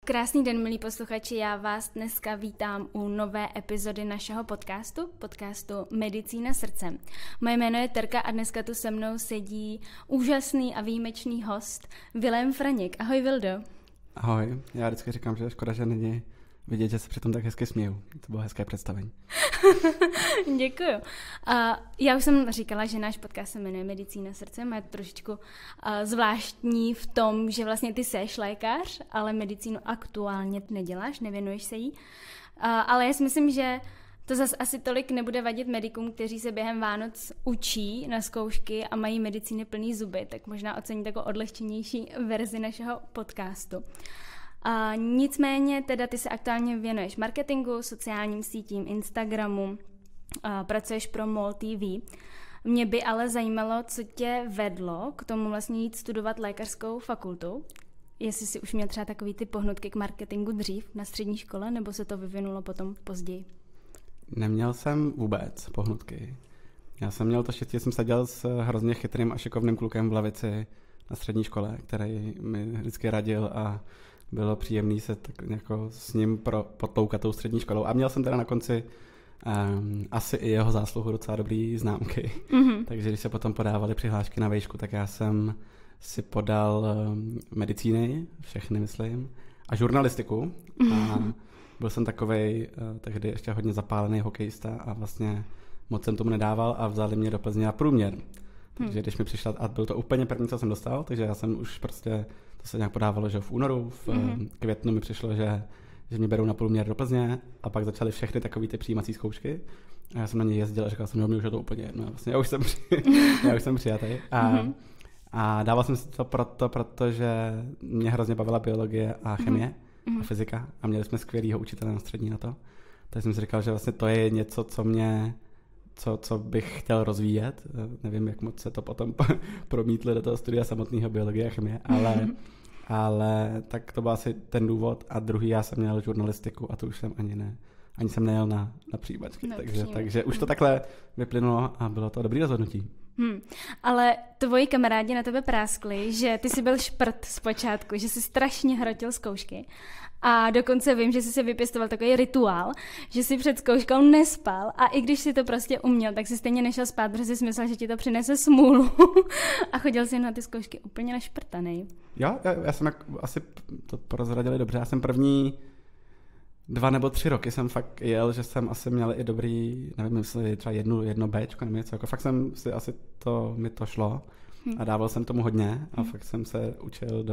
Krásný den, milí posluchači, já vás dneska vítám u nové epizody našeho podcastu Medicína srdcem. Moje jméno je Terka a dneska tu se mnou sedí úžasný a výjimečný host Vilém Franěk. Ahoj, Vildo. Ahoj, já vždycky říkám, že je škoda, že není vidět, že se přitom tak hezky směju. To bylo hezké představení. Děkuju. Já už jsem říkala, že náš podcast se jmenuje Medicína srdcem a je trošičku zvláštní v tom, že vlastně ty seš lékař, ale medicínu aktuálně neděláš, nevěnuješ se jí. Ale já si myslím, že to zase asi tolik nebude vadit medikům, kteří se během Vánoc učí na zkoušky a mají medicíny plný zuby, tak možná ocení takovou odlehčenější verzi našeho podcastu. Nicméně teda ty se aktuálně věnuješ marketingu, sociálním sítím, Instagramu, pracuješ pro MOL TV. Mě by ale zajímalo, co tě vedlo k tomu vlastně jít studovat lékařskou fakultu. Jestli jsi už měl třeba takový ty pohnutky k marketingu dřív na střední škole, nebo se to vyvinulo potom později? Neměl jsem vůbec pohnutky. Já jsem měl to štěstí, že jsem seděl s hrozně chytrým a šikovným klukem v lavici na střední škole, který mi vždycky radil a bylo příjemný se tak jako s ním potloukat tou střední školou. A měl jsem teda na konci asi i jeho zásluhu docela dobrý známky. Mm-hmm. Takže když se potom podávaly přihlášky na vejšku, tak já jsem si podal medicíny, všechny myslím, a žurnalistiku. Mm-hmm. A byl jsem takovej tehdy ještě hodně zapálený hokejista a vlastně moc jsem tomu nedával a vzali mě do Plzně na průměr. Takže když mi přišla, a byl to úplně první, co jsem dostal, takže já jsem už prostě, to se nějak podávalo, že v únoru, v květnu mi přišlo, že mě berou na průměr do Plzně a pak začaly všechny takové ty přijímací zkoušky a já jsem na ně jezdil a říkal jsem, že mě už je to úplně jedno, vlastně já už jsem přijatý a dával jsem si to protože mě hrozně bavila biologie a chemie a fyzika a měli jsme skvělýho učitele na střední na to, takže jsem si říkal, že vlastně to je něco, co bych chtěl rozvíjet. Nevím, jak moc se to potom promítli do toho studia samotného biologie a chemie, ale tak to byl asi ten důvod. A druhý, já jsem měl žurnalistiku a to už jsem ani jsem nejel na přijímačky. Takže už to takhle vyplynulo a bylo to dobrý rozhodnutí. Ale tvoji kamarádi na tebe práskli, že ty jsi byl šprt zpočátku, že jsi strašně hrotil zkoušky. A dokonce vím, že jsi si vypěstoval takový rituál, že jsi před zkouškou nespal a i když si to prostě uměl, tak si stejně nešel spát, protože jsi myslel, že ti to přinese smůlu a chodil si na ty zkoušky úplně našprtanej. Jo, já jsem asi to prozradili dobře, já jsem první 2 nebo 3 roky jsem fakt jel, že jsem asi měl i dobrý, nevím, jestli třeba jedno Bčko nebo něco, jako fakt jsem si asi mi to šlo a dával jsem tomu hodně a fakt jsem se učil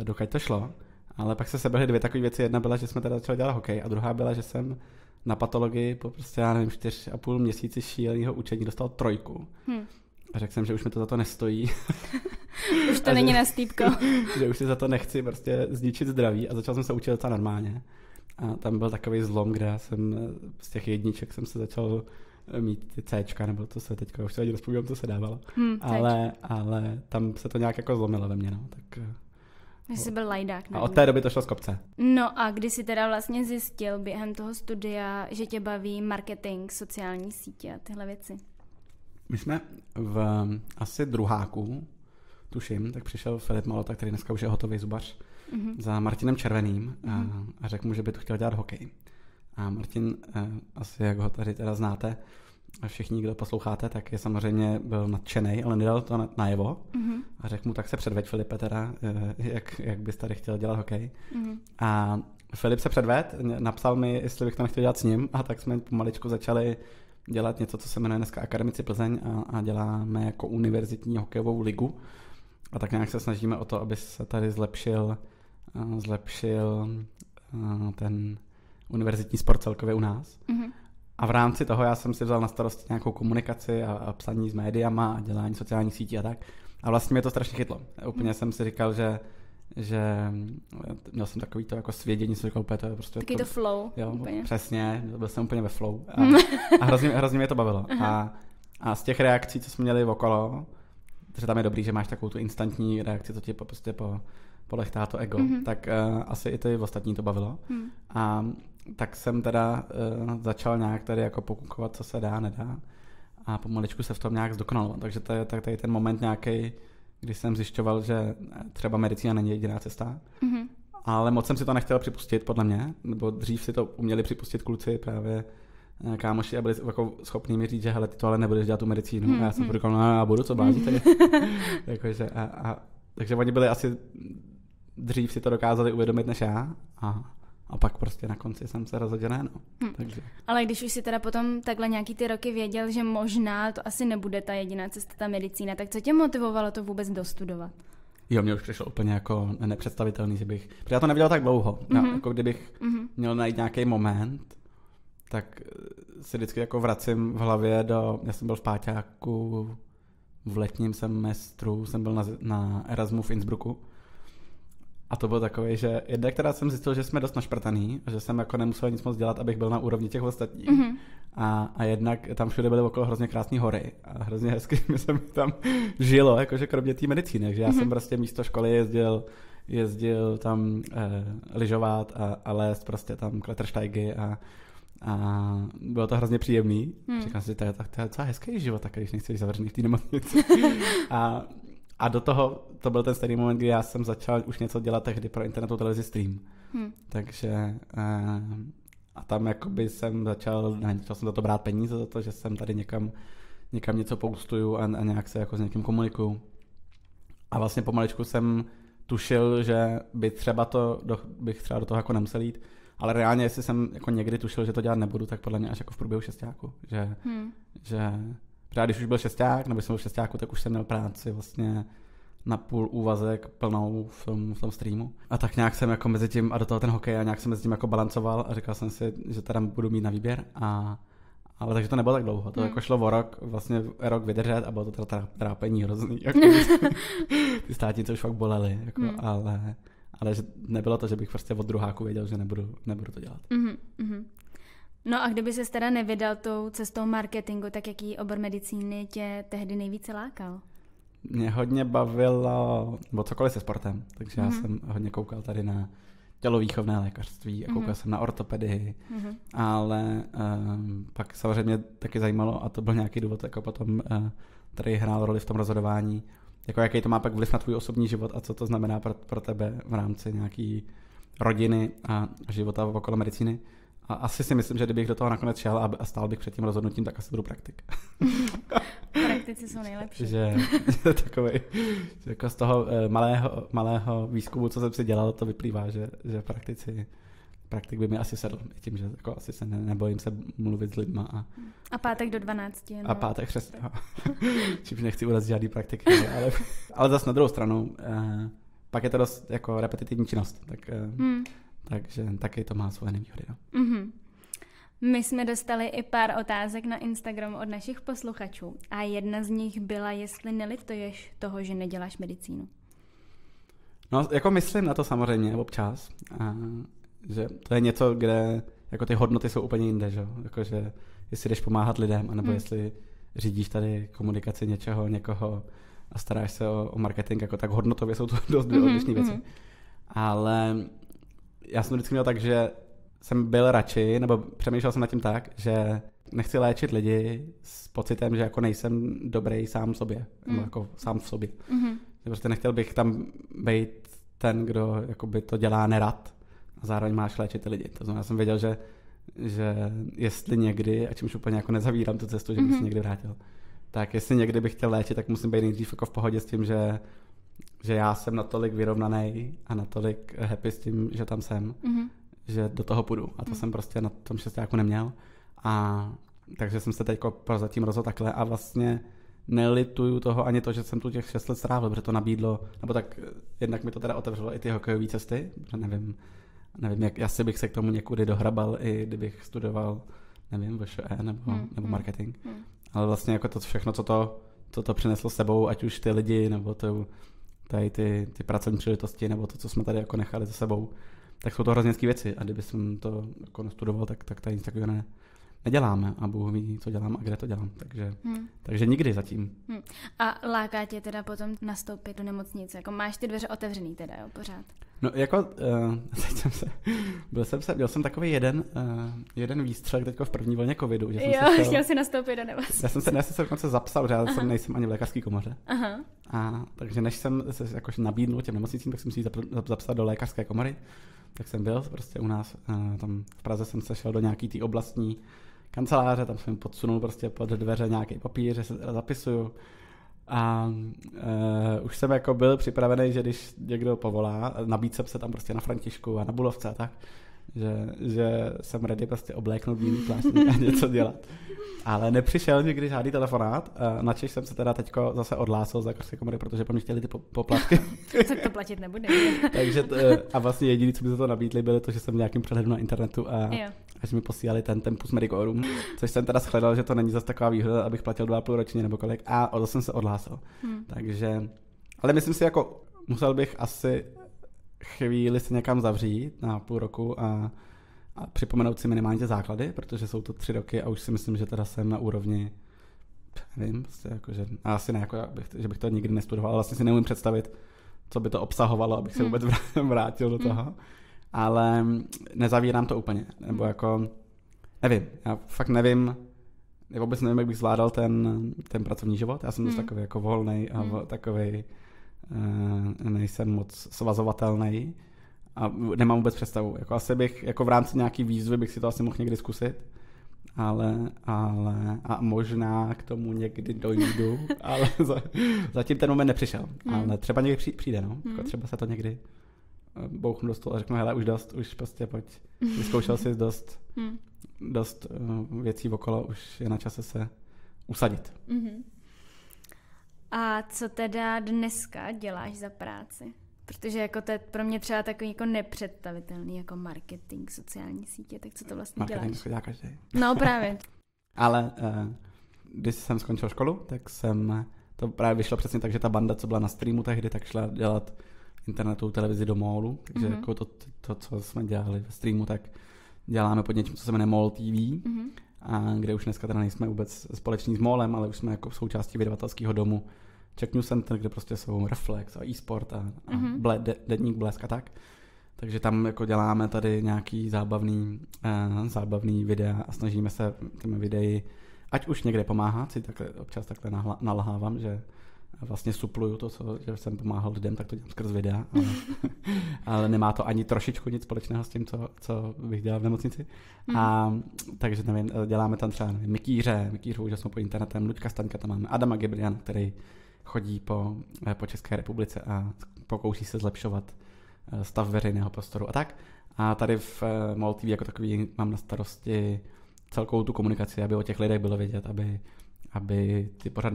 dokud to šlo. Ale pak se sebehly 2 takové věci. Jedna byla, že jsme teda začali dělat hokej a druhá byla, že jsem na patologii po prostě, já nevím, 4,5 měsíci šíleného učení dostal 3. A řekl jsem, že už mi to za to nestojí. Už to není na stýpko. Že už si za to nechci prostě zničit zdraví a začal jsem se učit docela normálně. A tam byl takový zlom, kde já jsem z těch jedniček jsem se začal mít ty Cčka, nebo to se teďka už se ani rozpovídám, co se dávalo. Ale tam se to nějak jako zlomilo ve mně, no, tak... Že jsi byl lajdák. A od té doby to šlo z kopce. No a kdy jsi teda vlastně zjistil během toho studia, že tě baví marketing, sociální sítě a tyhle věci? My jsme v asi druháku, tuším, tak přišel Filip Malota, který dneska už je hotový zubař, za Martinem Červeným a řekl mu, že by tu chtěl dělat hokej. A Martin, asi jak ho tady teda znáte, a všichni, kdo posloucháte, tak je samozřejmě byl nadšenej, ale nedal to najevo. A řekl mu, tak se předveď, Filipe, teda, jak bys tady chtěl dělat hokej. A Filip se předvedl, napsal mi, jestli bych to nechtěl dělat s ním, a tak jsme pomaličku začali dělat něco, co se jmenuje dneska Akademici Plzeň a děláme jako univerzitní hokejovou ligu. A tak nějak se snažíme o to, aby se tady zlepšil ten univerzitní sport celkově u nás. A v rámci toho já jsem si vzal na starost nějakou komunikaci a psaní s médiama a dělání sociálních sítí a tak. A vlastně mě to strašně chytlo. Úplně jsem si říkal, že měl jsem takový to jako svědění, jsem říkal úplně to je prostě... Taky to flow. Jo, úplně. Přesně, byl jsem úplně ve flow. A hrozně mě to bavilo. A z těch reakcí, co jsme měli okolo, protože tam je dobrý, že máš takovou tu instantní reakci, co ti prostě polechtá to ego, tak asi i ty ostatní to bavilo. A tak jsem teda začal nějak tady jako pokukovat, co se dá, nedá. A pomaličku se v tom nějak zdokonalo. Takže to je tady ten moment nějaký, kdy jsem zjišťoval, že třeba medicína není jediná cesta, ale moc jsem si to nechtěl připustit, podle mě, nebo dřív si to uměli připustit kluci právě kámoši a byli jako schopní mi říct, že hele, ty to ale nebudeš dělat tu medicínu. A já jsem říkal, no já budu, co blází tady. Jakože, takže oni byli asi dřív si to dokázali uvědomit než já a pak prostě na konci jsem se rozhodl, ne, no. Takže. Ale když už si teda potom takhle nějaký ty roky věděl, že možná to asi nebude ta jediná cesta, ta medicína, tak co tě motivovalo to vůbec dostudovat? Jo, mě už přišlo úplně jako nepředstavitelný, že bych, protože já to nevěděl tak dlouho, jako kdybych měl najít nějaký moment, tak si vždycky jako vracím v hlavě já jsem byl v páťáku, v letním semestru, jsem byl na Erasmu v Innsbrucku. A to bylo takové, že jednak teda jsem zjistil, že jsme dost našprtaný a že jsem jako nemusel nic moc dělat, abych byl na úrovni těch ostatních. A jednak tam všude byly okolo hrozně krásné hory a hrozně hezky mi se mi tam žilo, jakože kromě té medicíny. Takže já jsem prostě místo školy jezdil tam lyžovat a lézt prostě tam klettersteigy a bylo to hrozně příjemný. Říkám si, to je docela hezký život, tak když nechci být zavřený v té nemocnici. A do toho, to byl ten stejný moment, kdy já jsem začal už něco dělat tehdy pro internetovou televizi Stream. Takže a tam jakoby jsem začal jsem za to brát peníze, za to, že jsem tady někam něco postuju a nějak se jako s někým komunikuju. A vlastně pomaličku jsem tušil, že bych třeba do toho jako nemusel jít, ale reálně, jestli jsem jako někdy tušil, že to dělat nebudu, tak podle mě až jako v průběhu šestáku, že když už byl šesták, nebo jsem byl v šestáku, tak už jsem měl práci vlastně na půl úvazek plnou v tom streamu. A tak nějak jsem jako mezi tím a do toho ten hokej a nějak jsem mezi tím jako balancoval a říkal jsem si, že teda budu mít na výběr ale takže to nebylo tak dlouho. To jako šlo o rok, vlastně rok vydržet a bylo to teda trápení hrozný. Jako, ty státnice už fakt bolely, jako, ale že nebylo to, že bych prostě od druháku věděl, že nebudu to dělat. No a kdyby ses teda nevydal tou cestou marketingu, tak jaký obor medicíny tě tehdy nejvíce lákal? Mě hodně bavilo cokoliv se sportem, takže já jsem hodně koukal tady na tělovýchovné lékařství a koukal jsem na ortopedii, ale pak samozřejmě taky zajímalo, a to byl nějaký důvod, jako potom tady hrál roli v tom rozhodování, jako jaký to má pak vliv na tvůj osobní život a co to znamená pro tebe v rámci nějaký rodiny a života okolo medicíny. A asi si myslím, že kdybych do toho nakonec šel a stál bych před tím rozhodnutím, tak asi budu praktik. Praktici jsou nejlepší. že takovej, že jako z toho malého výzkumu, co jsem si dělal, to vyplývá, že praktik by mi asi sedl. Tím, že jako asi se nebojím se mluvit s lidma. A pátek do 12. A pátek přesně. Čímž nechci urazit žádný praktiky. Ale zase na druhou stranu, pak je to dost jako repetitivní činnost. Takže taky to má svoje nevýhody. No. My jsme dostali i pár otázek na Instagramu od našich posluchačů a jedna z nich byla, jestli nelituješ toho, že neděláš medicínu. No, jako myslím na to samozřejmě občas, že to je něco, kde jako ty hodnoty jsou úplně jinde, že? Jako, že jestli jdeš pomáhat lidem, anebo jestli řídíš tady komunikaci někoho a staráš se o marketing, jako tak hodnotově jsou to dost dvě odlišné věci. Ale já jsem to vždycky měl tak, že jsem byl radši, nebo přemýšlel jsem nad tím tak, že nechci léčit lidi s pocitem, že jako nejsem dobrý sám sobě, nebo jako sám v sobě. Že prostě nechtěl bych tam být ten, kdo jakoby to dělá nerad a zároveň máš léčit ty lidi. To znamená, jsem věděl, že jestli někdy, a čímž úplně jako nezavírám tu cestu, že bych se někdy vrátil, tak jestli někdy bych chtěl léčit, tak musím být nejdřív jako v pohodě s tím, že já jsem natolik vyrovnaný a natolik happy s tím, že tam jsem, že do toho půjdu. A to jsem prostě na tom šestáku neměl. Takže jsem se teď prozatím rozhodl takhle a vlastně nelituju toho ani to, že jsem tu těch 6 let strávil, protože to nabídlo, nebo tak jednak mi to teda otevřelo i ty hokejové cesty, protože nevím, jak asi bych se k tomu někudy dohrabal, i kdybych studoval, nevím, VŠE nebo marketing. Ale vlastně jako to všechno, co to přineslo s sebou, ať už ty lidi, nebo tady ty pracovní příležitosti, nebo to, co jsme tady jako nechali za sebou, tak jsou to hrozně hezký věci. A kdyby jsem to jako nestudoval, tak tady nic takového neděláme a Bůh ví, co dělám a kde to dělám. Takže nikdy zatím. A láká tě teda potom nastoupit do nemocnice? Jako máš ty dveře otevřený teda, jo, pořád? No jako, měl jsem takový jeden výstřel teďko v první vlně covidu. Že jsem chtěl si nastoupit do nemocnice. Já jsem se dokonce zapsal, že já jsem nejsem ani v lékařské komoře. Aha. Takže než jsem se jako nabídnul těm nemocnicím, tak jsem si zapsal do lékařské komory. Tak jsem byl prostě u nás, tam v Praze jsem se šel do nějaký té oblastní kanceláře, tam jsem podsunul prostě pod dveře nějaký papír, že se zapisuju. A už jsem jako byl připravený, že když někdo povolá, nabít jsem se tam prostě na Františku a na Bulovce a tak, že jsem ready prostě obléknout bílý pláštík a něco dělat. Ale nepřišel nikdy žádný telefonát. Načež jsem se teda teďko zase odhlásil z lékařské komory, protože po mě chtěli ty poplatky. Tak to platit nebude. Takže a vlastně jediný, co mi za to nabídli, bylo to, že jsem v nějakým přehledu na internetu a až mi posílali ten Tempus Medicorum, což jsem teda shledal, že to není zase taková výhoda, abych platil 2,5 ročně nebo kolik, a to jsem se odhlásil. Takže, ale myslím si, jako musel bych asi chvíli se někam zavřít na půl roku a připomenout si minimálně ty základy, protože jsou to 3 roky a už si myslím, že teda jsem na úrovni, nevím, prostě jako, že asi ne, jako že bych to nikdy nestudoval, ale vlastně si neumím představit, co by to obsahovalo, abych se vůbec vrátil do toho. Ale nezavírám to úplně, nebo jako, nevím, já fakt nevím, já vůbec nevím, jak bych zvládal ten pracovní život, já jsem dost takový jako volnej a takový nejsem moc svazovatelný a nemám vůbec představu, jako asi bych, jako v rámci nějaký výzvy bych si to asi mohl někdy zkusit, ale a možná k tomu někdy dojdu, ale zatím ten moment nepřišel, ale třeba někdy přijde, no, jako třeba se to někdy bouchnu do stolu a řeknu, hele, už dost, už prostě pojď. Vyzkoušel jsi dost věcí okolo, už je na čase se usadit. A co teda dneska děláš za práci? Protože jako to je pro mě třeba takový jako nepředstavitelný jako marketing, sociální sítě, tak co to vlastně děláš? Marketing dělá každý. No právě. Ale když jsem skončil školu, tak to právě vyšlo přesně tak, že ta banda, co byla na streamu tehdy, tak šla dělat internetovou televizi do Mallu, takže jako to, co jsme dělali ve streamu, tak děláme pod něčím, co se jmenuje Mall TV, a kde už dneska teda nejsme vůbec společní s Mallem, ale už jsme jako v součástí vydavatelského domu Czech News Center, kde prostě jsou Reflex a e-sport a Deník Blesk a tak. Takže tam jako děláme tady nějaký zábavný videa a snažíme se těmi videi, ať už někde pomáhat, si občas takhle nalhávám, že vlastně supluju to, že jsem pomáhal lidem, tak to dělám skrz videa, ale nemá to ani trošičku nic společného s tím, co bych dělal v nemocnici. A takže nevím, děláme tam třeba Mikýře úžasnou po internetem, Luďka Staňka, tam máme Adama Gebrian, který chodí po České republice a pokouší se zlepšovat stav veřejného prostoru a tak. A tady v Mall TV jako takový mám na starosti celkovou tu komunikaci, aby o těch lidech bylo vědět, aby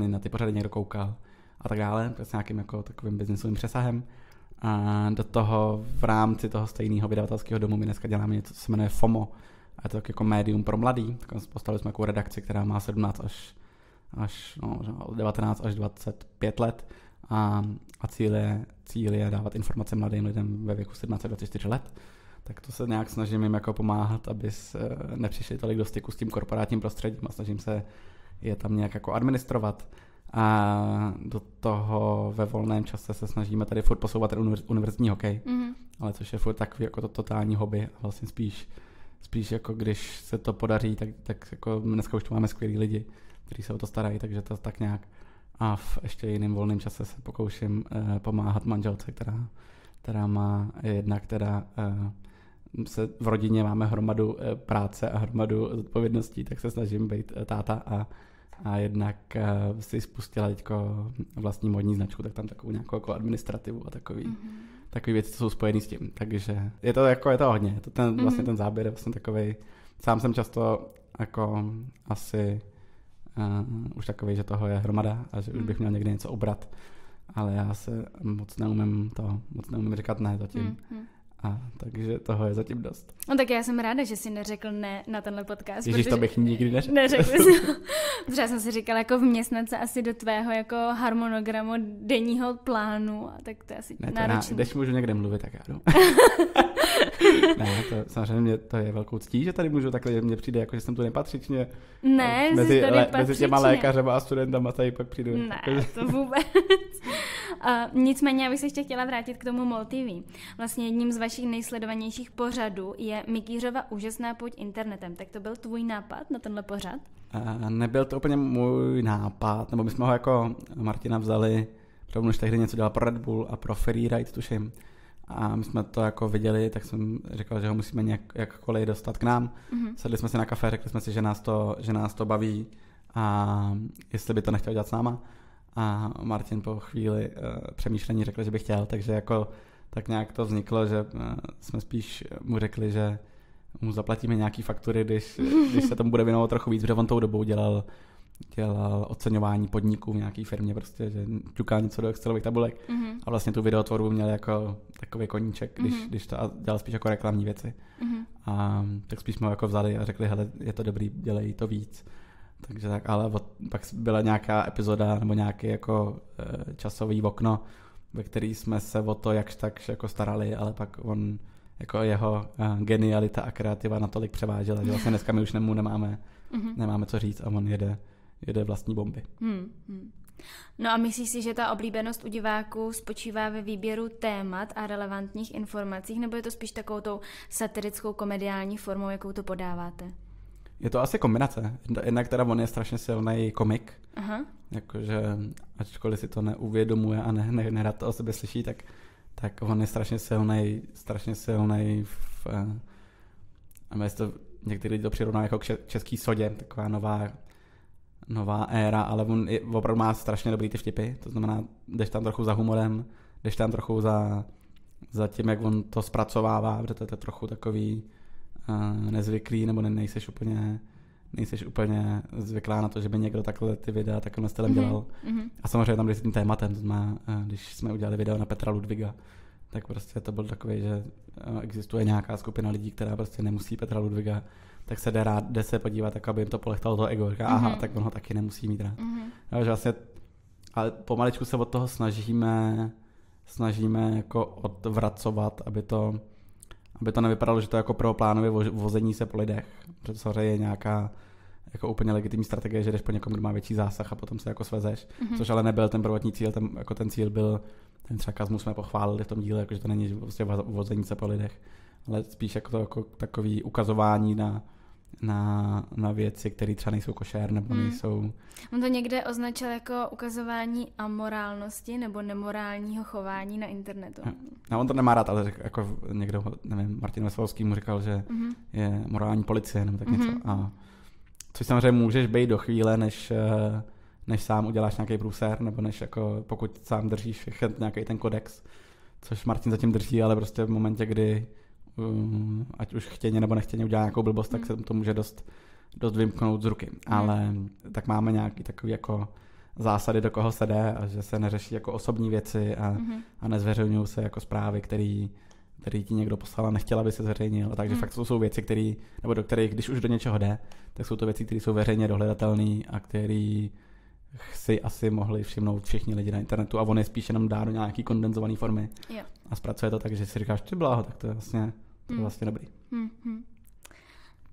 na ty pořady někdo koukal a tak dále, s nějakým jako takovým biznesovým přesahem. A do toho v rámci toho stejného vydavatelského domu my dneska děláme něco, co se jmenuje FOMO. A je to tak jako médium pro mladý. Postavili jsme jako redakci, která má 17 až 19 až 25 let. A cíl je dávat informace mladým lidem ve věku 17 až 24 let. Tak to se nějak snažím jim jako pomáhat, aby nepřišli tolik do styku s tím korporátním prostředím a snažím se je tam nějak jako administrovat. A do toho ve volném čase se snažíme tady furt posouvat ten univerzitní hokej, ale což je furt takový jako to totální hobby a vlastně spíš jako když se to podaří, tak jako dneska už tu máme skvělý lidi, kteří se o to starají, takže to tak nějak. A v ještě jiném volném čase se pokouším pomáhat manželce, která má která se v rodině máme hromadu práce a hromadu zodpovědností, tak se snažím být táta a jednak si spustila teďko vlastní modní značku, tak tam takovou nějakou jako administrativu a takový věci, co jsou spojený s tím. Takže je to hodně. Vlastně ten záběr je vlastně takovej, sám jsem často jako asi už takový, že toho je hromada a že už bych měl někdy něco ubrat, ale já se moc neumím říkat ne zatím. A takže toho je zatím dost. No tak já jsem ráda, že jsi neřekl ne na tenhle podcast. Ježíš, to bych nikdy neřekl. Neřekl jsi. Protože jsem si říkala, jako vměstnat se asi do tvého jako harmonogramu denního plánu, a tak to je asi náročný. Když můžu někde mluvit, tak já jdu. Ne, to samozřejmě to je velkou ctí, že tady můžu takhle, mně přijde, jako že jsem tu nepatřičně. Ne, mezi těma lékařema a studentama tady pak přijdu. Ne, to vůbec. Nicméně, já bych se ještě chtěla vrátit k tomu MOL TV. Vlastně jedním z vašich nejsledovanějších pořadů je Mikýřova úžasná pouť internetem. Tak to byl tvůj nápad na tenhle pořad? Nebyl to úplně můj nápad, nebo my jsme ho jako Martina vzali, protože už tehdy něco dělal pro Red Bull a pro Freeride, tuším. A my jsme to jako viděli, tak jsem říkal, že ho musíme nějak jakkoliv dostat k nám. Sedli jsme si na kafe, řekli jsme si, že nás to baví a jestli by to nechtěl dělat s náma. A Martin po chvíli přemýšlení řekl, že by chtěl, takže jako tak nějak to vzniklo, že jsme spíš mu řekli, že mu zaplatíme nějaký faktury, když se tomu bude věnovat trochu víc, protože on tou dobou dělal oceňování podniků v nějaký firmě, prostě, že ťuká něco do Excelových tabulek a vlastně tu videotvorbu měl jako takový koníček, když to dělal spíš jako reklamní věci. A tak spíš jsme ho jako vzali a řekli, hele, je to dobrý, dělej to víc. Takže tak, ale pak byla nějaká epizoda nebo nějaký jako časový okno, ve který jsme se o to jakž tak jako starali, ale pak on jako jeho genialita a kreativa natolik převážela, že vlastně dneska my už nemáme co říct a on jede vlastní bomby. No a myslíš si, že ta oblíbenost u diváků spočívá ve výběru témat a relevantních informacích, nebo je to spíš takovou tou satirickou komediální formou, jakou to podáváte? Je to asi kombinace. Jednak teda on je strašně silný komik, jakože ačkoliv si to neuvědomuje a nerad to o sebe slyší, tak on je strašně silný a to někteří lidi to přirovná jako k český sodě, taková nová éra, ale on opravdu má strašně dobrý ty vtipy, to znamená, jdeš tam trochu za humorem, jdeš tam trochu za tím, jak on to zpracovává, protože to je trochu takový nezvyklý, nebo nejseš úplně zvyklá na to, že by někdo takhle ty videa takovým stylem dělal. A samozřejmě tam, když s tím tématem, to znamená, když jsme udělali video na Petra Ludwiga, tak prostě to byl takový, že existuje nějaká skupina lidí, která prostě nemusí Petra Ludwiga, tak se jde se podívat, tak aby jim to polechtalo to ego. Říká, aha, tak on ho taky nemusí mít rád. No, že vlastně, ale pomaličku se od toho snažíme jako odvracovat, aby to nevypadalo, že to je jako prvoplánově vození se po lidech. Protože samozřejmě je nějaká jako úplně legitimní strategie, že jdeš po někom, kdo má větší zásah a potom se jako svezeš. Což ale nebyl ten prvotní cíl, ten cíl byl, ten sarkazmus jsme pochválili v tom díle, jako, že to není vlastně vození se po lidech, ale spíš jako takový ukazování na věci, které třeba nejsou košer nebo nejsou... On to někde označil jako ukazování amorálnosti nebo nemorálního chování na internetu. No, on to nemá rád, ale jako někdo, nevím, Martin Veselovský mu říkal, že je morální policie nebo tak něco. A což samozřejmě můžeš být do chvíle, než sám uděláš nějaký průser, nebo než jako pokud sám držíš nějaký ten kodex, což Martin zatím drží, ale prostě v momentě, kdy ať už chtěně nebo nechtěně udělá nějakou blbost, tak se to může dost vymknout z ruky. Ale tak máme nějaký takový jako zásady, do koho se jde a že se neřeší jako osobní věci a nezveřejňují se jako zprávy, který ti někdo poslal a nechtěl, aby se zveřejnil. Takže fakt to jsou věci, do kterých, když už do něčeho jde, tak jsou to věci, které jsou veřejně dohledatelné a které si asi mohli všimnout všichni lidi na internetu a on je spíš jenom dá do nějaký kondenzované formy a zpracuje to tak, že si říkáš, ty bláho, tak to je vlastně dobrý.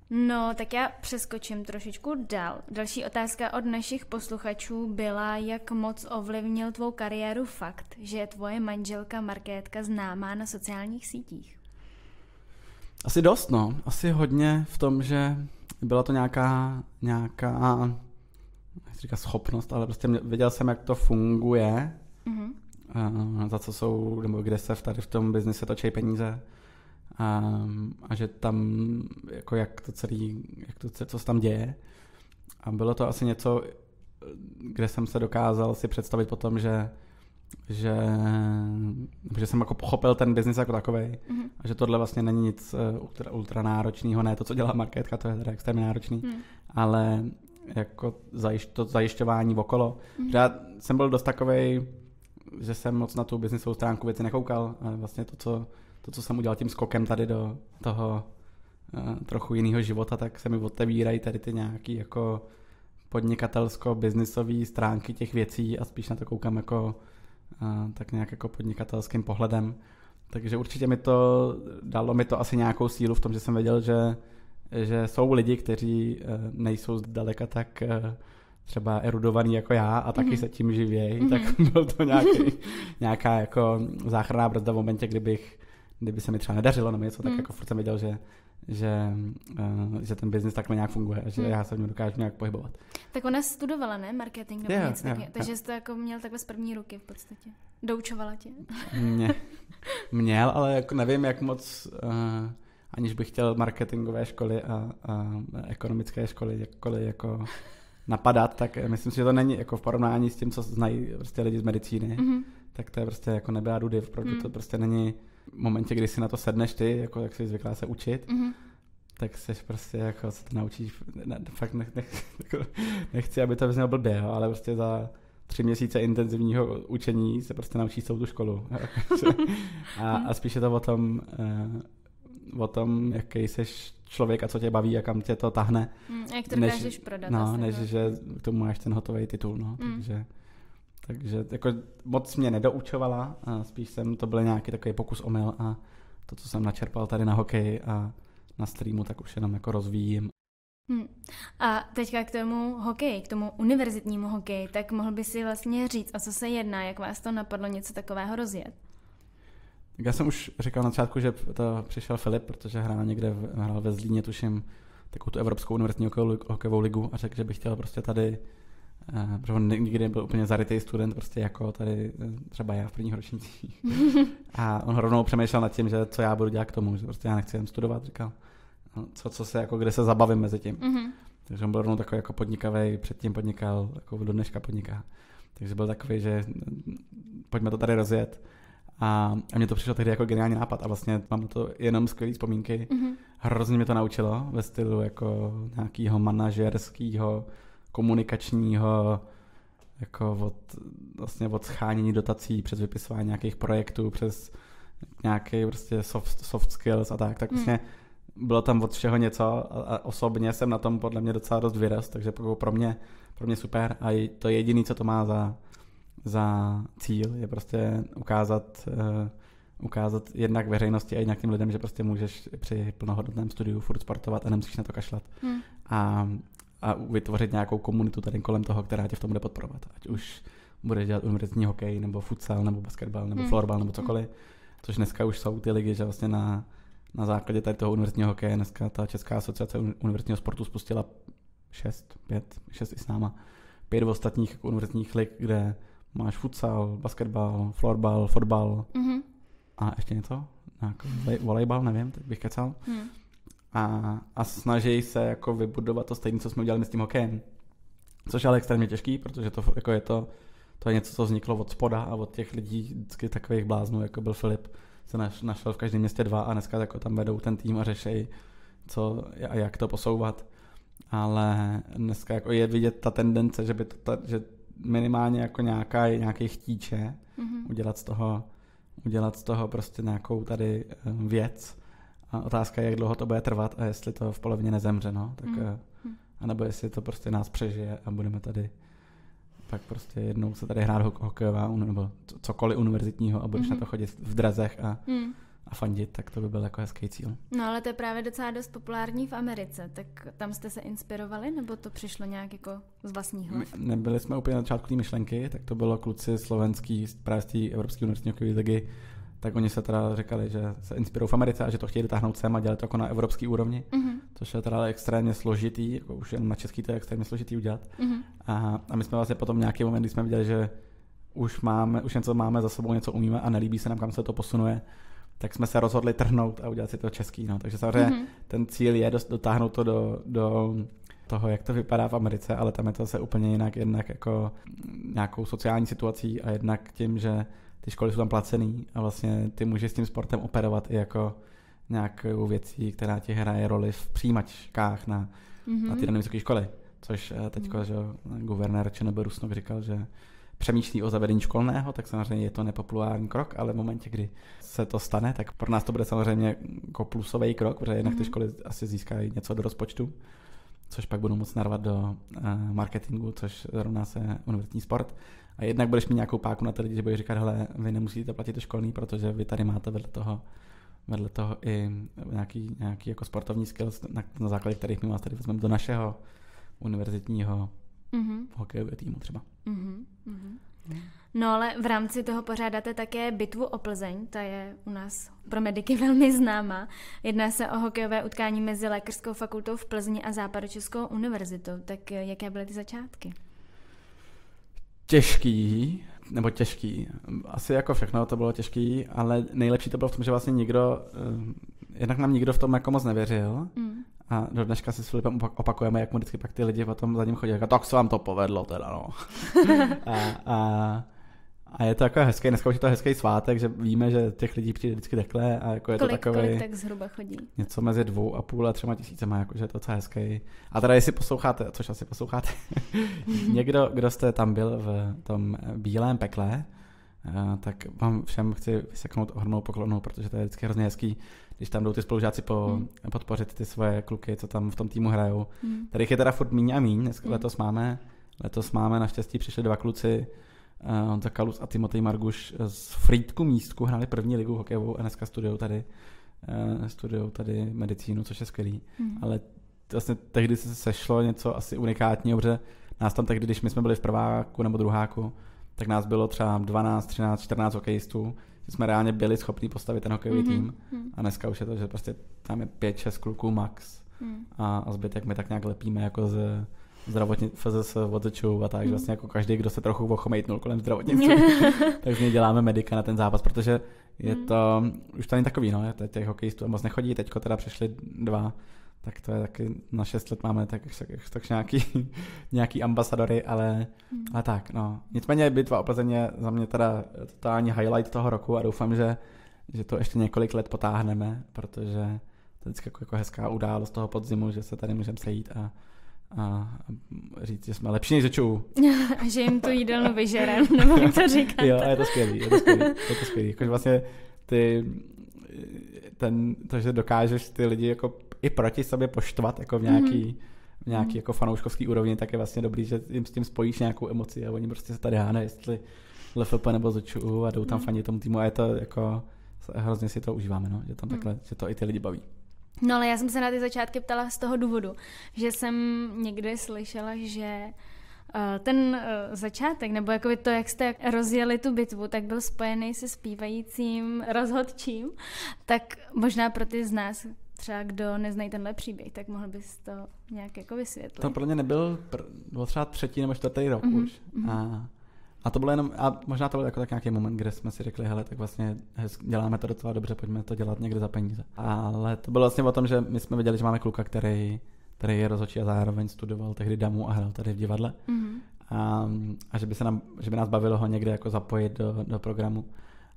No, tak já přeskočím trošičku dál. Další otázka od našich posluchačů byla, jak moc ovlivnil tvou kariéru fakt, že je tvoje manželka Markétka známá na sociálních sítích? Asi dost, no. Asi hodně v tom, že byla to nějaká říká schopnost, ale prostě viděl jsem, jak to funguje, za co jsou, nebo kde se tady v tom biznise točí peníze a že tam, jako co se tam děje. A bylo to asi něco, kde jsem se dokázal si představit potom, že jsem jako pochopil ten biznis jako takovej a že tohle vlastně není nic ultra náročného, ne to, co dělá Markétka, to je teda extrémně náročný, ale jako to zajišťování okolo. Já jsem byl dost takovej, že jsem moc na tu biznisovou stránku věci nekoukal, ale vlastně to, to, co jsem udělal tím skokem tady do toho trochu jiného života, tak se mi otevírají tady ty nějaký jako podnikatelsko-biznisové stránky těch věcí a spíš na to koukám jako tak nějak jako podnikatelským pohledem. Takže určitě dalo mi to asi nějakou sílu v tom, že jsem věděl, že jsou lidi, kteří nejsou zdaleka tak třeba erudovaný jako já a taky se tím živějí, tak byl to nějaká jako záchranná brzda v momentě, kdyby se mi třeba nedařilo nebo něco, tak jako furt jsem věděl, že ten biznis takhle nějak funguje a že já se v něm dokážu nějak pohybovat. Tak ona studovala, ne? Marketing nebo něco taky. Takže jsi to jako měl takhle z první ruky v podstatě. Doučovala tě? Měl, ale jako nevím, jak moc, aniž bych chtěl marketingové školy a ekonomické školy jakkoliv jako napadat, tak myslím si, že to není jako v porovnání s tím, co znají prostě lidi z medicíny, tak to je prostě jako nebe a dudy, opravdu to prostě není v momentě, kdy si na to sedneš ty, jako jak jsi zvyklá se učit, tak seš prostě jako se to naučíš, fakt nechci, aby to vyznělo blbě, ale prostě za 3 měsíce intenzivního učení se prostě naučíš celou tu školu. A spíš je to o tom, jaký seš člověk a co tě baví a kam tě to tahne. Jak to dokážeš prodat. No, než že k tomu máš ten hotový titul. No. Takže jako moc mě nedoučovala, a spíš to byl nějaký takový pokus omyl a to, co jsem načerpal tady na hokeji a na streamu, tak už jenom jako rozvíjím. A teďka k tomu hokeji, k tomu univerzitnímu hokeji, tak mohl by si vlastně říct, o co se jedná, jak vás to napadlo něco takového rozjet? Tak já jsem už říkal na začátku, že to přišel Filip, protože hrál ve Zlíně, tuším, takovou tu Evropskou univerzitní hokejovou ligu a řekl, že bych chtěl prostě tady, protože on nikdy byl úplně zarytý student, prostě jako tady třeba já v prvních ročnících. A on rovnou přemýšlel nad tím, že co já budu dělat k tomu, že prostě já nechci jen studovat, říkal, co se jako, kde se zabavím mezi tím. Takže on byl rovnou takový jako podnikavý, předtím podnikal, jako do dneška podniká. Takže byl takový, že pojďme to tady rozjet. A mně to přišlo tehdy jako geniální nápad a vlastně mám na to jenom skvělý vzpomínky. Hrozně mě to naučilo ve stylu jako nějakého manažerského, komunikačního, jako od schánění dotací přes vypisování nějakých projektů, přes nějaký prostě soft skills a tak vlastně bylo tam od všeho něco a osobně jsem na tom podle mě docela dost vyrost, takže pro mě super a to jediné, co to má za cíl, je prostě ukázat jednak veřejnosti a jednak těm lidem, že prostě můžeš při plnohodnotném studiu furt sportovat a nemusíš na to kašlat. A vytvořit nějakou komunitu tady kolem toho, která tě v tom bude podporovat. Ať už budeš dělat univerzitní hokej, nebo futsal, nebo basketbal, nebo florbal, nebo cokoliv. Což dneska už jsou ty ligy, že vlastně na základě tady toho univerzitního hokeje dneska ta Česká asociace univerzitního sportu spustila 6 i s náma, 5 ostatních univerzitních lig, kde máš futsal, basketbal, florbal, fotbal a ještě něco? Volejbal, nevím, teď bych kecal. A snaží se jako vybudovat to stejné, co jsme udělali s tím hokejem. Což je ale extrémně těžký, protože to je něco, co vzniklo od spoda a od těch lidí, vždycky takových bláznů, jako byl Filip, se našel v každém městě 2 a dneska jako tam vedou ten tým a řešejí, co a jak to posouvat. Ale dneska jako je vidět ta tendence, že minimálně jako nějaký chtíče udělat z toho prostě nějakou tady věc. A otázka je, jak dlouho to bude trvat a jestli to v polovině nezemře, no, tak anebo jestli to prostě nás přežije a budeme tady pak prostě jednou se tady hrát hokejová nebo cokoliv univerzitního a budeš na to chodit v drazech a fandit, tak to by byl jako hezký cíl. No ale to je právě docela dost populární v Americe, tak tam jste se inspirovali, nebo to přišlo nějak jako z vlastních hlav? Nebyli jsme úplně na začátku té myšlenky, tak to bylo kluci slovenský právě z té Evropské univerzitní hokejové ligy, tak oni se teda říkali, že se inspirují v Americe a že to chtějí dotáhnout sem a dělat to jako na evropské úrovni, což je teda extrémně složitý, jako už jen na český to je extrémně složitý udělat. A my jsme vlastně potom nějaký moment, kdy jsme viděli, že už něco máme za sebou, něco umíme a nelíbí se nám, kam se to posunuje, tak jsme se rozhodli trhnout a udělat si to český. No. Takže samozřejmě ten cíl je dotáhnout to do toho, jak to vypadá v Americe, ale tam je to zase úplně jinak, jednak jako nějakou sociální situací a jednak tím, že ty školy jsou tam placený a vlastně ty můžeš s tím sportem operovat i jako nějakou věcí, která ti hraje roli v přijímačkách na ty dané vysoké školy. Což teďko, že guvernér ČNB Rusnok říkal, že přemýšlí o zavedení školného, tak samozřejmě je to nepopulární krok, ale v momentě, kdy se to stane, tak pro nás to bude samozřejmě jako plusový krok, protože jednak ty školy asi získají něco do rozpočtu, což pak budou moct narvat do marketingu, což zrovna se univerzitní sport. A jednak budeš mít nějakou páku na ty lidi, že budeš říkat, hele, vy nemusíte platit to školní, protože vy tady máte vedle toho i nějaký jako sportovní skills, na základě kterých my vás tady vezmeme do našeho univerzitního hokejového týmu třeba. No ale v rámci toho pořádáte také bitvu o Plzeň, ta je u nás pro mediky velmi známá. Jedná se o hokejové utkání mezi Lékařskou fakultou v Plzni a Západočeskou univerzitou. Tak jaké byly ty začátky? Těžký. Asi jako všechno to bylo těžký, ale nejlepší to bylo v tom, že vlastně jednak nám nikdo v tom jako moc nevěřil. A do dneška si s Filipem opakujeme, jak mu vždycky pak ty lidi potom za ním chodí. Tak se vám to povedlo teda, no. A je to jako hezký, dneska už je to hezký svátek, že víme, že těch lidí přijde vždycky takhle a jako je to takový... Kolik tak zhruba chodí? Něco mezi 2,5 a 3 tisícema, jakože je to docela hezký. A teda jestli posloucháte, což asi posloucháte, někdo, kdo jste tam byl v tom bílém pekle, tak vám všem chci vyseknout ohromnou poklonu, protože to je vždycky hrozně hezký, když tam jdou ty spolužáci podpořit ty svoje kluky, co tam v tom týmu hrajou. Tady je teda furt míň a míň, letos máme naštěstí přišli 2 kluci, Honza Kalus a Timotej Marguš z Frýdku Místku, hráli první ligu hokejovou a dneska studujou tady medicínu, což je skvělý. Ale vlastně tehdy se sešlo něco asi unikátního, protože nás tam tehdy, když my jsme byli v prváku nebo druháku, tak nás bylo třeba 12, 13, 14 hokejistů, že jsme reálně byli schopni postavit ten hokejový tým. A dneska už je to, že prostě tam je 5-6 kluků max a zbytek my tak nějak lepíme jako z zdravotní FZS, OZČU a tak, že vlastně jako každý, kdo se trochu ochomejtnul kolem zdravotnictví, tak z něj děláme medika na ten zápas, protože je to, už to není takový, no, těch hokejistů moc nechodí, teďko teda přišli 2, tak to je taky, na 6 let máme tak nějaký ambasadory, ale tak, no. Nicméně bitva o Plzeň je za mě teda totální highlight toho roku a doufám, že to ještě několik let potáhneme, protože to je vždycky jako hezká událost toho podzimu, že se tady můžeme sejít a říct, že jsme lepší než ŽČU. A že jim tu jídelnu vyžerem, nebo jak to říkáte. Jo, je to skvělý. Jakože vlastně to, že dokážeš ty lidi jako i proti sobě poštvat jako v nějaký jako fanouškovský úrovni, tak je vlastně dobrý, že jim s tím spojíš nějakou emoci a oni prostě se tady hádají, jestli LFP nebo ŽČU a jdou tam fanit tomu týmu a je to jako hrozně si to užíváme, no, že tam takhle, že to i ty lidi baví. No ale já jsem se na ty začátky ptala z toho důvodu, že jsem někde slyšela, že ten začátek, nebo jako to, jak jste rozjeli tu bitvu, tak byl spojený se zpívajícím rozhodčím, tak možná pro ty z nás, třeba kdo neznají tenhle příběh, tak mohl bys to nějak jako vysvětlit. To pro mě byl třeba 3. nebo 4. rok už. A to bylo jenom, a možná to byl jako tak nějaký moment, kde jsme si řekli, hele, tak vlastně děláme to docela dobře, pojďme to dělat někde za peníze. Ale to bylo vlastně o tom, že my jsme věděli, že máme kluka, který je rozhodčí a zároveň studoval tehdy damu a hrál tady v divadle. A že by nás bavilo ho někde jako zapojit do programu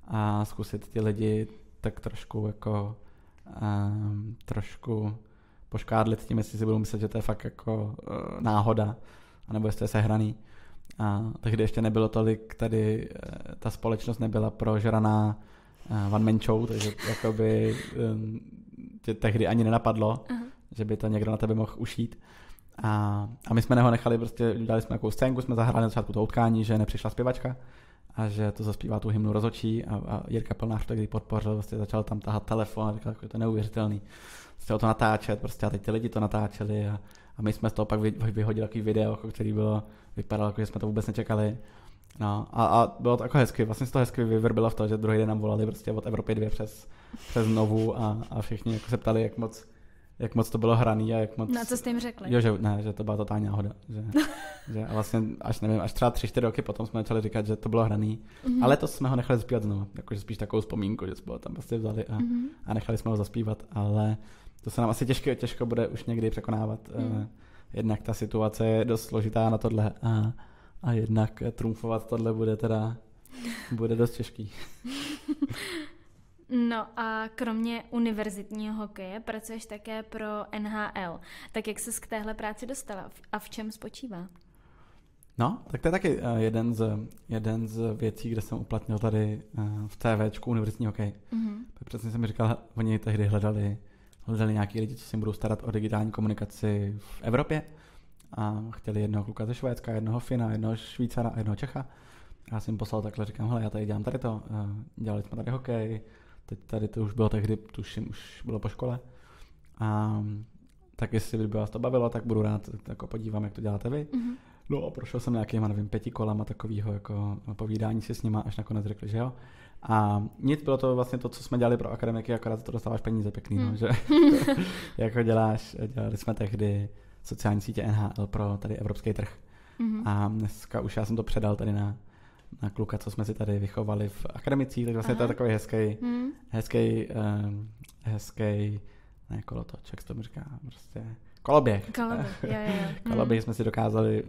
a zkusit ty lidi tak trošku jako trošku poškádlit tím, jestli si budou myslet, že to je fakt jako náhoda, anebo jestli je sehraný. A tehdy ještě nebylo tolik, tady ta společnost nebyla prožraná one man show, takže jakoby tě tehdy ani nenapadlo, že by to někdo na tebe mohl ušít. A my jsme ho nechali, prostě dali jsme nějakou scénku, jsme zahráli na začátku toho utkání, že nepřišla zpěvačka a že to zaspívá tu hymnu rozhodčí a Jirka Plnář to kdy podpořil, vlastně začal tam tahat telefon a říkal, že to je neuvěřitelný. Chtěl to natáčet, prostě a teď ty lidi to natáčeli a my jsme z toho pak vyhodili takový video, který vypadalo, jako že jsme to vůbec nečekali. No, a bylo to jako hezky, vlastně se to hezky vyvrbilo v to, že druhý den nám volali prostě od Evropy 2 přes Novu a všichni jako se ptali, jak moc to bylo hraný a jak moc... No a co jste jim řekli? Jo, že to byla totální náhoda. Že a vlastně až třeba 3-4 roky potom jsme začali říkat, že to bylo hraný. Ale to jsme ho nechali zaspívat znovu, jakože spíš takovou vzpomínku, že jsme ho tam prostě vzali a nechali jsme ho zaspívat, ale to se nám asi těžko bude už někdy překonávat. Jednak ta situace je dost složitá na tohle a jednak trumfovat tohle bude dost těžký. No a kromě univerzitního hokeje pracuješ také pro NHL. Tak jak ses k téhle práci dostala a v čem spočívá? No, tak to je taky jeden z věcí, kde jsem uplatnil tady v TVčku univerzitní hokej. Přesně jsem mi říkal, oni tehdy hledali nějaký lidi, co se budou starat o digitální komunikaci v Evropě a chtěli jednoho kluka ze Švédska, jednoho Fina, jednoho Švýcara a jednoho Čecha. Já jsem jim poslal takhle, říkám, hele, já tady dělám tady to, dělali jsme tady hokej, teď tady to už bylo tehdy, tuším, už bylo po škole. A tak jestli by vás to bavilo, tak budu rád, jako podívám, jak to děláte vy. No a prošel jsem nějakýma, nevím, 5 kolama takového jako povídání si s nima, až nakonec řekli, že jo. A nic, bylo to vlastně to, co jsme dělali pro akademiky, akorát za to dostáváš peníze pěkný, no, že jako dělali jsme tehdy sociální sítě NHL pro tady evropský trh. A dneska už já jsem to předal tady na kluka, co jsme si tady vychovali v akademicích, takže vlastně to je takový hezký, ne kolotoč, jak to mi říká, prostě koloběh. Koloběh jsme si dokázali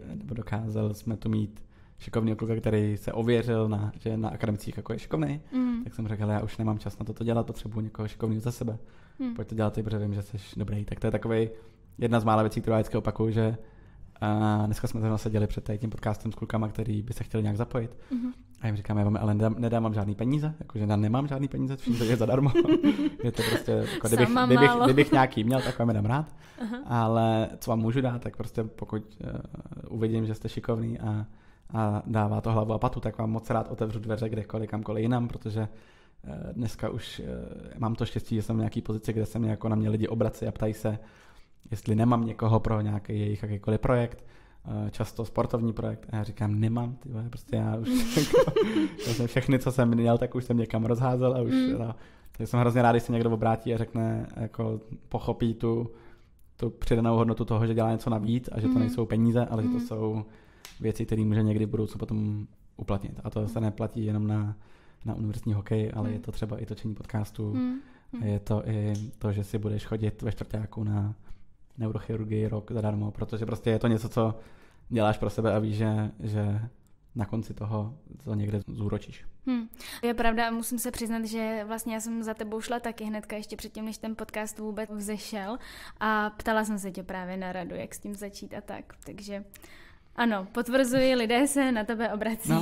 jsme tu mít šikovného kluka, který se ověřil, že na akademicích jako je šikovnej, tak jsem řekl, já už nemám čas na to dělat, potřebuji někoho šikovného za sebe. Pojď to dělat ty, protože vím, že jsi dobrý. Tak to je takovej jedna z mála věcí, kterou já vždycky opakuju, že dneska jsme zrovna seděli před tím podcastem s klukama, který by se chtěli nějak zapojit. A jim říkám, já vám ale nedám vám žádný peníze, jakože já nemám žádný peníze, všechno to je zadarmo. Je to prostě, jako, kdybych nějaký měl, tak vám je dám rád. Ale co vám můžu dát, tak prostě pokud uvidím, že jste šikovný a dává to hlavu a patu, tak vám moc rád otevřu dveře kdekoliv, kamkoliv jinam, protože dneska už mám to štěstí, že jsem v nějaký pozici, kde se mě jako na mě lidi obrací a ptají se, jestli nemám někoho pro nějaký jejich jakýkoliv projekt, často sportovní projekt, a já říkám, nemám, tyhle, prostě já už vlastně všechny, co jsem měl, tak už jsem někam rozházel a už, tak jsem hrozně rád, když se někdo obrátí a řekne, jako pochopí tu přidanou hodnotu toho, že dělá něco navíc a že to nejsou peníze, ale že to jsou věci, které může někdy v budoucnu potom uplatnit. A to se neplatí jenom na univerzitní hokej, ale je to třeba i točení podcastů, je to i to, že si budeš chodit ve čtvrťáku na neurochirurgii rok zadarmo, protože prostě je to něco, co děláš pro sebe a víš, že na konci toho to někde zúročíš. Je pravda, musím se přiznat, že vlastně já jsem za tebou šla taky hnedka ještě předtím, než ten podcast vůbec vzešel a ptala jsem se tě právě na radu, jak s tím začít a tak, takže ano, potvrzuji, lidé se na tebe obrací.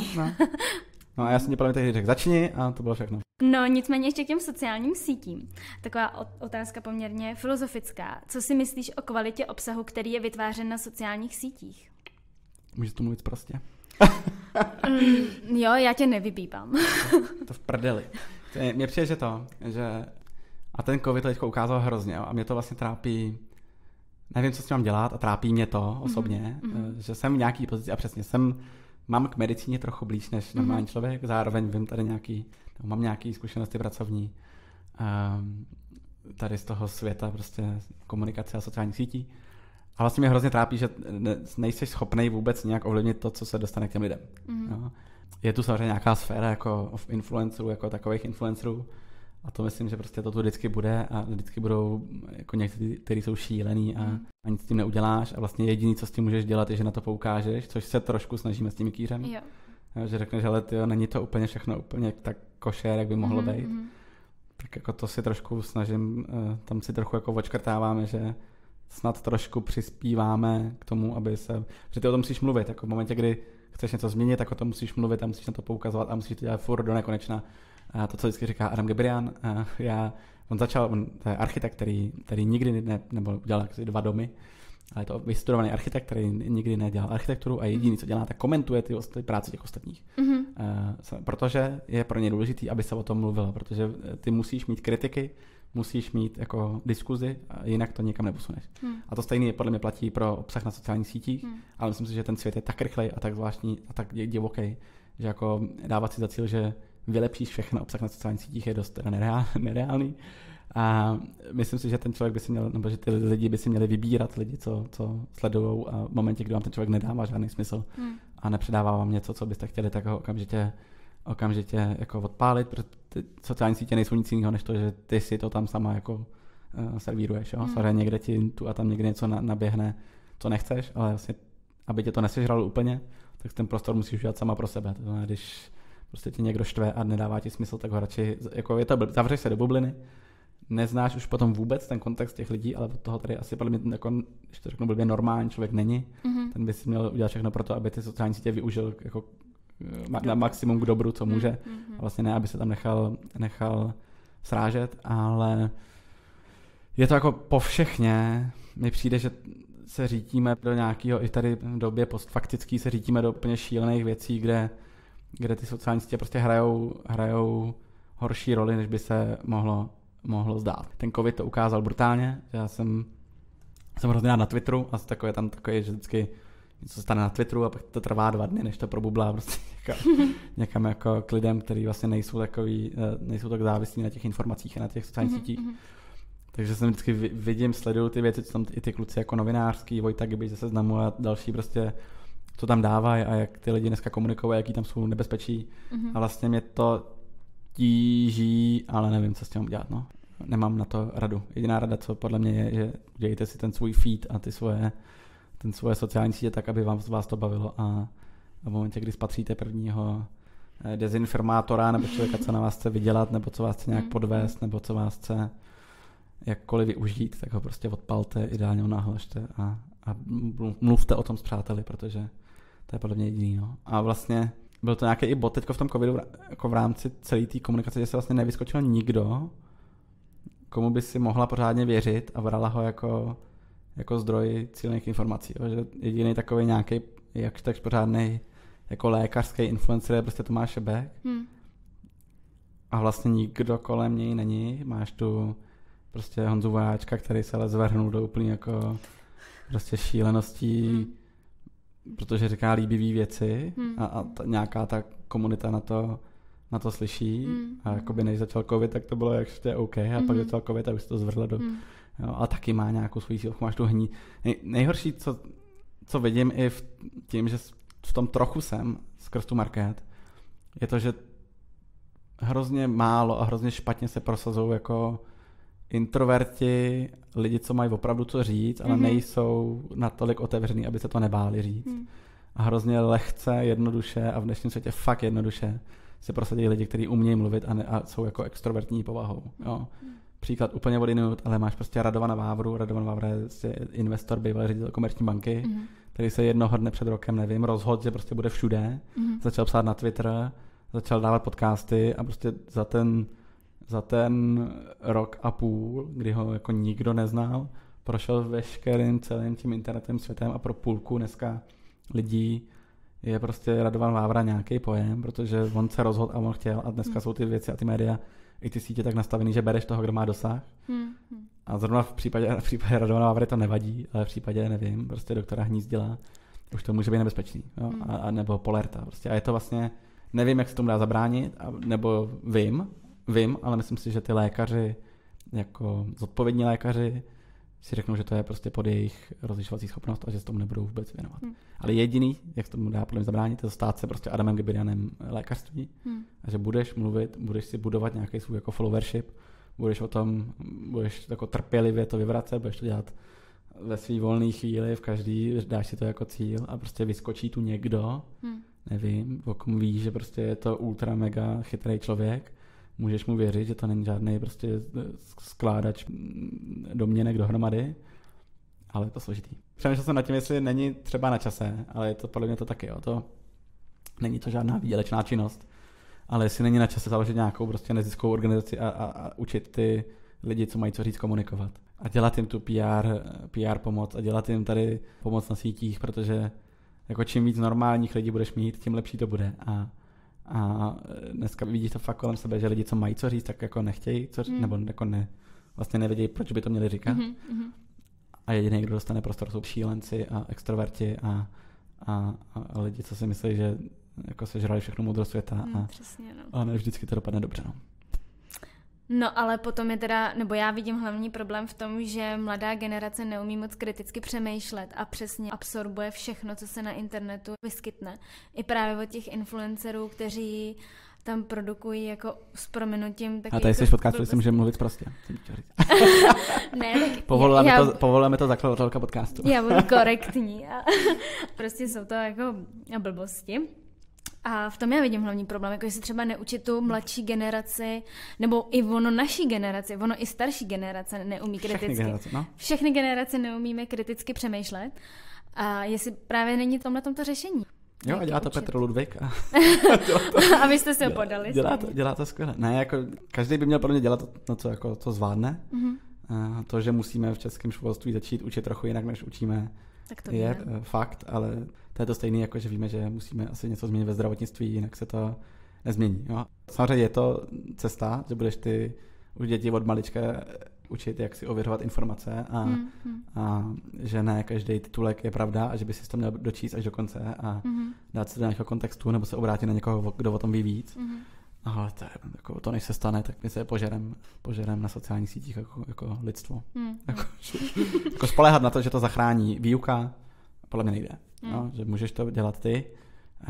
No a já jsem tě právě tehdy řekl, začni a to bylo všechno. No nicméně ještě k těm sociálním sítím. Taková otázka poměrně filozofická. Co si myslíš o kvalitě obsahu, který je vytvářen na sociálních sítích? Můžeš to mluvit prostě. Jo, já tě nevybíbám. To v prdeli. Mně přijde, že a ten covid to teďko ukázal hrozně a mě to vlastně trápí, nevím, co s tím mám dělat a trápí mě to osobně, že jsem v nějaký pozici a přesně mám k medicíně trochu blíž než normální člověk, zároveň vím tady mám nějaké zkušenosti pracovní tady z toho světa prostě komunikace a sociálních sítí. A vlastně mě hrozně trápí, že nejseš schopnej vůbec nějak ovlivnit to, co se dostane k těm lidem. Jo? Je tu samozřejmě nějaká sféra jako influencerů, jako takových influencerů a to myslím, že prostě to tu vždycky bude a vždycky budou jako někteří, kteří jsou šílený a nic s tím neuděláš a vlastně jediný, co s tím můžeš dělat, je, že na to poukážeš, což se trošku snažíme s tím kýřem. Jo, že řekneš, hele, tyjo, není to úplně všechno úplně tak košer, jak by mohlo být. Tak jako to si trošku snažím, tam si trochu jako odškrtáváme, že snad trošku přispíváme k tomu, že ty o tom musíš mluvit, jako v momentě, kdy chceš něco změnit, tak o tom musíš mluvit a musíš na to poukazovat a musíš to dělat furt do nekonečna. A to, co vždycky říká Adam Gebrian, on to je architekt, který nikdy nebo udělal 2 domy, ale je to vystudovaný architekt, který nikdy nedělal architekturu a jediný, co dělá, tak komentuje ty práce těch ostatních. Protože je pro ně důležitý, aby se o tom mluvilo, protože ty musíš mít kritiky, musíš mít jako diskuzi, a jinak to nikam neposuneš. A to stejné podle mě platí pro obsah na sociálních sítích, ale myslím si, že ten svět je tak rychlej a tak zvláštní a tak divoký, že jako dávat si za cíl, že vylepšíš všechno obsah na sociálních sítích je dost nereálný. A myslím si, že ten člověk by si měl, nebo že ty lidi by si měli vybírat lidi, co sledujou a v momentě, kdy vám ten člověk nedává žádný smysl a nepředává vám něco, co byste chtěli, tak ho okamžitě jako odpálit, protože ty sociální sítě nejsou nic jiného, než to, že ty si to tam sama jako servíruješ. Jo? Samozřejmě někde ti tu a tam někde něco naběhne, co nechceš, ale vlastně, aby tě to nesežralo úplně, tak ten prostor musíš udělat sama pro sebe. To znamená, když prostě tě někdo štve a nedává ti smysl, tak ho radši, jako zavřeš se do bubliny neznáš už potom vůbec ten kontext těch lidí, ale od toho tady asi podle mě, jako, když to řeknu blbě, normální člověk není. Ten by si měl udělat všechno pro to, aby ty sociální sítě využil jako na maximum k dobru, co může. A vlastně ne, aby se tam nechal srážet, ale je to jako povšechně. Mi přijde, že se řítíme do nějakého, i tady v době postfaktický se řítíme do úplně šílených věcí, kde ty sociální sítě prostě hrajou horší roli, než by se mohlo zdát. Ten covid to ukázal brutálně. Já jsem hrozně rád na Twitteru a tam takové, že vždycky něco stane na Twitteru a pak to trvá 2 dny, než to probublá prostě někam jako k lidem, kteří vlastně nejsou tak závislí na těch informacích a na těch sociálních sítích. Takže jsem vždycky sleduju ty věci, co tam i ty kluci jako novinářský, Vojta Gibiš ze Seznamu a další prostě, co tam dávají a jak ty lidi dneska komunikují, jaký tam jsou nebezpečí. A vlastně mě to tíží, ale nevím, co s tím dělat, no. Nemám na to radu. Jediná rada, co podle mě je, že udělejte si ten svůj feed a ten svoje sociální sítě tak, aby vás to bavilo a v momentě, kdy spatříte prvního dezinformátora nebo člověka, co na vás chce vydělat, nebo co vás chce nějak podvést, nebo co vás chce jakkoliv využít, tak ho prostě odpalte, ideálně ho nahlašte a mluvte o tom s přáteli, protože to je podle mě jediný. No. A vlastně byl to nějaký i bod teďko v tom covidu, jako v rámci celé té komunikace, že se vlastně nevyskočil nikdo, komu by si mohla pořádně věřit a brala ho jako zdroj cílených informací. Jo. Že jediný takový nějaký, jakž tak pořádnej jako lékařský influencer je prostě Tomáš Šebek. A vlastně nikdo kolem něj není. Máš tu prostě Honzu Vojáčka, který se ale zvrhnul do úplně jako prostě šíleností, protože říká líbivý věci a nějaká ta komunita na to slyší a jakoby než začal covid, tak to bylo ještě OK a pak začal covid a už se to zvrhlo do... Jo, ale taky má nějakou svou sílu, máš tu nejhorší, co vidím i v tím, že v tom trochu jsem skrz tu market, je to, že hrozně málo a hrozně špatně se prosazují jako introverti, lidi, co mají opravdu co říct, ale nejsou natolik otevřený, aby se to nebáli říct. A hrozně lehce, jednoduše a v dnešním světě fakt jednoduše se prosadí lidi, kteří umějí mluvit a jsou jako extrovertní povahou. Jo. Příklad úplně odinut, ale máš prostě Radovana Vávru. Radovan Vávra je prostě investor, bývalý ředitel Komerční banky, který se jednoho dne před rokem, nevím, rozhodl, že prostě bude všude. Začal psát na Twitter, začal dávat podcasty a prostě za ten rok a půl, kdy ho jako nikdo neznal, prošel veškerým celým tím internetem světem a pro půlku dneska lidí je prostě Radovan Vávra nějaký pojem, protože on se rozhodl a on chtěl a dneska jsou ty věci a ty média i ty sítě tak nastavený, že bereš toho, kdo má dosah. A zrovna v případě Radovana Vávry to nevadí, ale v případě, nevím, prostě doktora Hnízdila už to může být nebezpečný. Jo? A nebo Polerta. Prostě. A je to vlastně, nevím, jak se tomu dá zabránit, nebo vím, ale myslím si, že ty lékaři, jako zodpovědní lékaři, si řeknou, že to je prostě pod jejich rozlišovací schopnost a že se tomu nebudou vůbec věnovat. Ale jediný, jak se tomu dá podle mě zabránit, je to stát se prostě Adamem Gebirianem lékařství a že budeš mluvit, budeš si budovat nějaký svůj jako followership, budeš jako trpělivě to vyvracet, budeš to dělat ve svý volné chvíli, v každý, dáš si to jako cíl a prostě vyskočí tu někdo, nevím, o kom víš, že prostě je to ultra mega chytrý člověk, můžeš mu věřit, že to není žádný prostě skládač domněnek dohromady, ale je to složitý. Přemýšlel jsem nad tím, jestli není třeba na čase, ale je to podle mě to taky, jo. Není to žádná výdělečná činnost, ale jestli není na čase založit nějakou prostě neziskovou organizaci a učit ty lidi, co mají co říct, komunikovat. A dělat jim tu PR pomoc a dělat jim tady pomoc na sítích, protože jako čím víc normálních lidí budeš mít, tím lepší to bude. A dneska vidíš to fakt kolem sebe, že lidi, co mají co říct, tak jako nechtějí co říct, nebo jako vlastně nevědějí, proč by to měli říkat. A jediný, kdo dostane prostor, jsou šílenci a extroverti a lidi, co si myslí, že jako sežrali všechno moudrost světa a ne vždycky to dopadne dobře. No ale potom je teda, nebo já vidím hlavní problém v tom, že mladá generace neumí moc kriticky přemýšlet a přesně absorbuje všechno, co se na internetu vyskytne. I právě od těch influencerů, kteří tam produkují jako s prominutím. A tady jsi v podcastu, že můžeme mluvit prostě. Ne, tak povolujeme to zakladatelka podcastu. Já budu korektní. A prostě jsou to jako blbosti. A v tom já vidím hlavní problém, jako jestli třeba neučit tu mladší generaci, nebo i naší generaci, i starší generace neumí kriticky. Všechny generace neumíme kriticky přemýšlet. A jestli právě není tomhle to řešení. Jo, a dělá to Petr Ludvík. A vy jste si ho podali. Dělá to skvěle. Ne, jako každý by měl pro mě dělat to, co jako to zvládne. Mm-hmm. To, že musíme v českém školství začít učit trochu jinak, než učíme, tak to je fakt, ale to je to stejné, jako že víme, že musíme asi něco změnit ve zdravotnictví, jinak se to nezmění. Jo? Samozřejmě je to cesta, že budeš ty už děti od malička učit, jak si ověřovat informace a že ne každý titulek je pravda a že by si to měl dočíst až do konce a dát se do nějakého kontextu nebo se obrátit na někoho, kdo o tom ví víc. Ale to než se stane, tak my se požerem na sociálních sítích jako lidstvo. Jako spoléhat na to, že to zachrání výuka, podle mě nejde. No, že můžeš to dělat ty,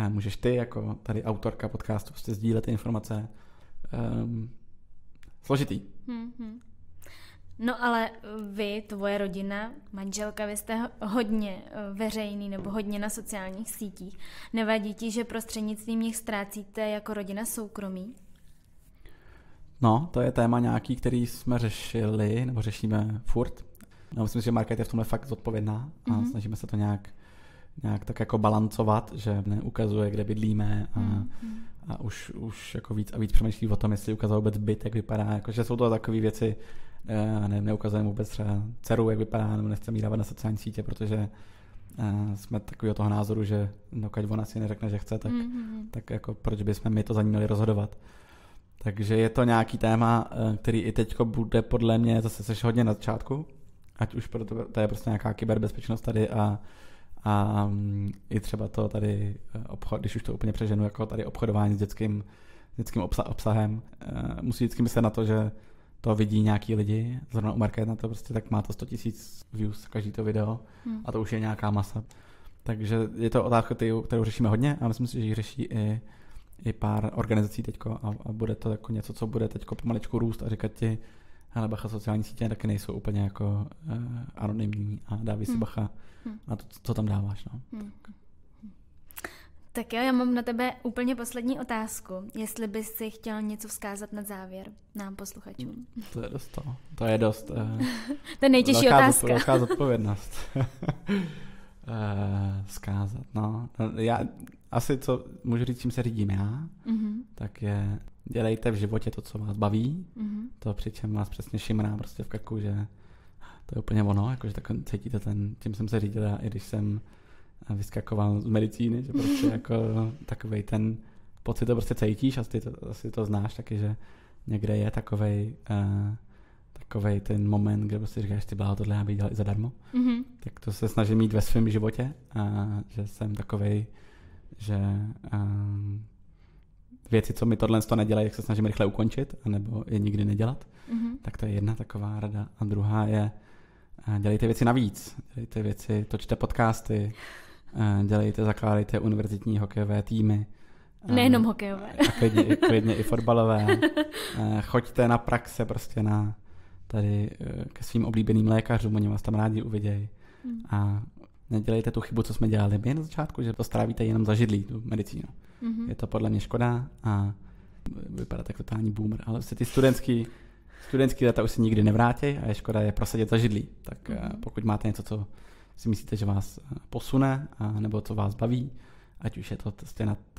můžeš ty jako tady autorka podcastu prostě sdílet ty informace. Složitý. No ale vy, tvoje rodina, manželka, vy jste hodně veřejný nebo hodně na sociálních sítích. Nevadí ti, že prostřednictvím nich ztrácíte jako rodina soukromí? No, to je téma nějaký, který jsme řešili, nebo řešíme furt. No, myslím si, že Markéta je v tomhle fakt zodpovědná a snažíme se to nějak tak jako balancovat, že neukazuje, kde bydlíme a už jako víc a víc přemýšlí o tom, jestli ukazuje vůbec byt, jak vypadá. Jakože jsou to takové věci, neukazujeme vůbec třeba dceru, jak vypadá, nebo nechceme jí dávat na sociální sítě, protože jsme takového toho názoru, že dokud ona si neřekne, že chce, tak jako proč bychom my to za ní měli rozhodovat. Takže je to nějaký téma, který i teďko bude podle mě, zase seš hodně na začátku, ať už proto, to je prostě nějaká kyberbezpečnost tady a i třeba to tady když už to úplně přeženu, jako tady obchodování s dětským obsahem, musí vždycky myslet na to, že to vidí nějaký lidi, zrovna u Markéty na to prostě tak má to 100 000 views každý to video a to už je nějaká masa. Takže je to otázka, kterou řešíme hodně a myslím si, že ji řeší i pár organizací teďko a bude to jako něco, co bude teďko pomaličku růst a říkat ti, hele bacha, sociální sítě taky nejsou úplně jako anonymní a dávej si bacha na to, co tam dáváš. No. Tak jo, já mám na tebe úplně poslední otázku. Jestli bys si chtěl něco vzkázat na závěr nám posluchačům. To je dost to. To je dost. To je nejtěžší otázka. Velká zodpovědnost. Vzkázat, no. Já asi, co můžu říct, čím se řídím já, tak je dělejte v životě to, co vás baví. To přičem vás přesně šimrá prostě v krku, že to je úplně ono, jakože tak cítíte tím jsem se řídil já, i když jsem vyskakoval z medicíny, že prostě jako takovej ten pocit to prostě cítíš, asi to znáš taky, že někde je takovej ten moment, kde prostě říkáš, ty bláho, tohle já bych dělal i zadarmo. Tak to se snažím mít ve svém životě a že jsem takovej, že věci, co mi tohle nedělají, jak se snažím rychle ukončit, anebo je nikdy nedělat. Tak to je jedna taková rada. A druhá je, dělejte věci navíc. Dělejte věci, točte podcasty, zakládejte univerzitní hokejové týmy. Nejenom hokejové. A klidně i fotbalové. Choďte na praxe prostě tady ke svým oblíbeným lékařům, oni vás tam rádi uvidějí. A nedělejte tu chybu, co jsme dělali my na začátku, že to strávíte jenom za židlí, tu medicínu. Je to podle mě škoda a vypadá tak totální boomer, ale ty studentský data už se nikdy nevrátí a je škoda je prosadit za židlí. Tak pokud máte něco, co si myslíte, že vás posune, nebo co vás baví, ať už je to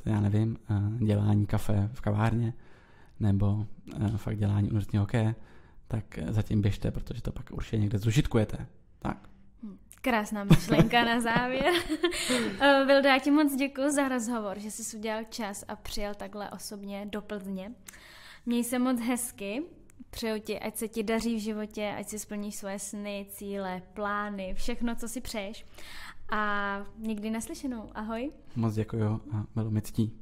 já nevím, dělání kafe v kavárně, nebo fakt dělání univerzitního hokeje, tak zatím běžte, protože to pak určitě někde zužitkujete. Tak. Krásná myšlenka na závěr. Vildo, já ti moc děkuji za rozhovor, že jsi udělal čas a přijel takhle osobně do Plzně. Měj se moc hezky, přeju ti, ať se ti daří v životě, ať si splníš svoje sny, cíle, plány, všechno, co si přeješ. A někdy naslyšenou. Ahoj. Moc děkuju a bylo mi ctí.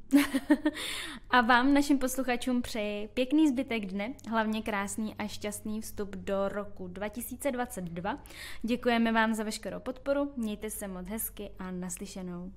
A vám, našim posluchačům, přeji pěkný zbytek dne, hlavně krásný a šťastný vstup do roku 2022. Děkujeme vám za veškerou podporu, mějte se moc hezky a naslyšenou.